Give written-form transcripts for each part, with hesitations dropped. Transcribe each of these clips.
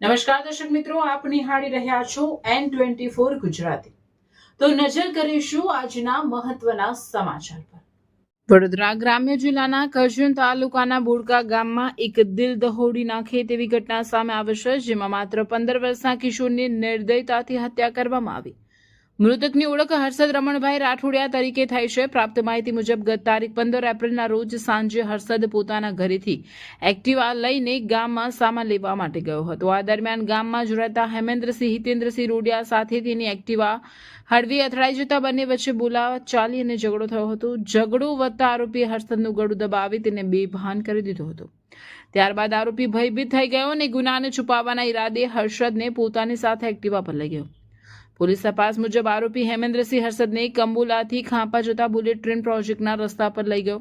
નમસ્કાર દર્શક મિત્રો, આપ નિહાળી રહ્યા છો N24 ગુજરાતી। તો નજર કરીશું આજના મહત્વના સમાચાર પર। વડોદરા ગ્રામ્ય જિલ્લાના કરજણ તાલુકાના બોડકા ગામમાં એક દિલ દહોડી નાખે તેવી ઘટના સામે આવી છે, જેમાં માત્ર 15 વર્ષના કિશોરની નિર્દયતાથી હત્યા કરવામાં આવી। મૃતકની ઓળખ હર્ષદ રમણભાઈ રાઠોડિયા તરીકે થઈ છે। પ્રાપ્ત માહિતી મુજબ ગત તારીખ 15 એપ્રિલના રોજ સાંજે હર્ષદ પોતાના ઘરેથી એક્ટિવા લઈને ગામમાં સામાન લેવા માટે ગયો હતો। આ દરમિયાન ગામમાં જ રહેતા હેમેન્દ્રસિંહ હિતેન્દ્રસિંહ રોડિયા સાથે તેની એક્ટિવા હળવી અથડાઈ જતા બંને વચ્ચે બોલાચાલી અને ઝઘડો થયો હતો। ઝઘડો વધતા આરોપીએ હર્ષદનું ગળું દબાવી તેને બેભાન કરી દીધો હતો। ત્યારબાદ આરોપી ભયભીત થઈ ગયો અને ગુનાને છુપાવવાના ઈરાદે હર્ષદને પોતાની સાથે એક્ટિવા પર લઈ ગયો। પોલીસ તપાસ મુજબ આરોપી હેમેન્દ્રસિંહ હર્ષદને કંબુલાથી ખાંપા જતા બુલેટ ટ્રેન પ્રોજેક્ટના રસ્તા પર લઈ ગયો,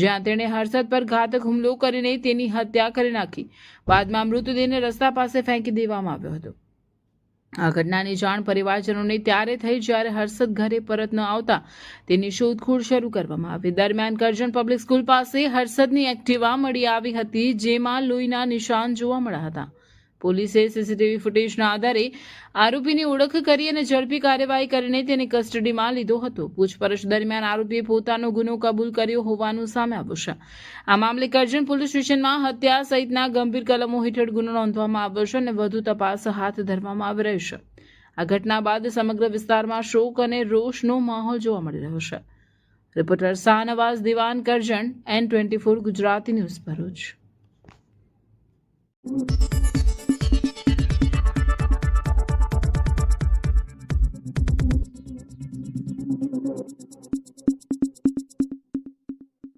જ્યાં તેણે હર્ષદ પર ઘાતક હુમલો કરીને તેની હત્યા કરી નાખી। બાદમાં મૃતદેહને રસ્તા પાસે ફેંકી દેવામાં આવ્યો હતો। આ ઘટનાની જાણ પરિવારજનોને ત્યારે થઈ જ્યારે હર્ષદ ઘરે પરત ન આવતા તેની શોધખોળ શરૂ કરવામાં આવી। દરમિયાન કરજણ પબ્લિક સ્કૂલ પાસે હર્ષદની એક્ટિવા મળી આવી હતી, જેમાં લોહીના નિશાન જોવા મળ્યા હતા। પોલીસે સીસીટીવી ફૂટેજના આધારે આરોપીની ઓળખ કરી અને ઝડપી કાર્યવાહી કરીને તેને કસ્ટડીમાં લીધો હતો। પૂછપરછ દરમિયાન આરોપીએ પોતાનો ગુનો કબૂલ કર્યો હોવાનું સામે આવ્યું છે। આ મામલે કરજણ પોલીસ સ્ટેશનમાં હત્યા સહિતના ગંભીર કલમો હેઠળ ગુનો નોંધવામાં આવ્યો છે અને વધુ તપાસ હાથ ધરવામાં આવી રહી છે। આ ઘટના બાદ સમગ્ર વિસ્તારમાં શોક અને રોષનો માહોલ જોવા મળી રહ્યો છે। રિપોર્ટર શાહનવાઝ દિવાન, કરજણ, N24 ગુજરાતી ન્યૂઝ, ભરૂચ।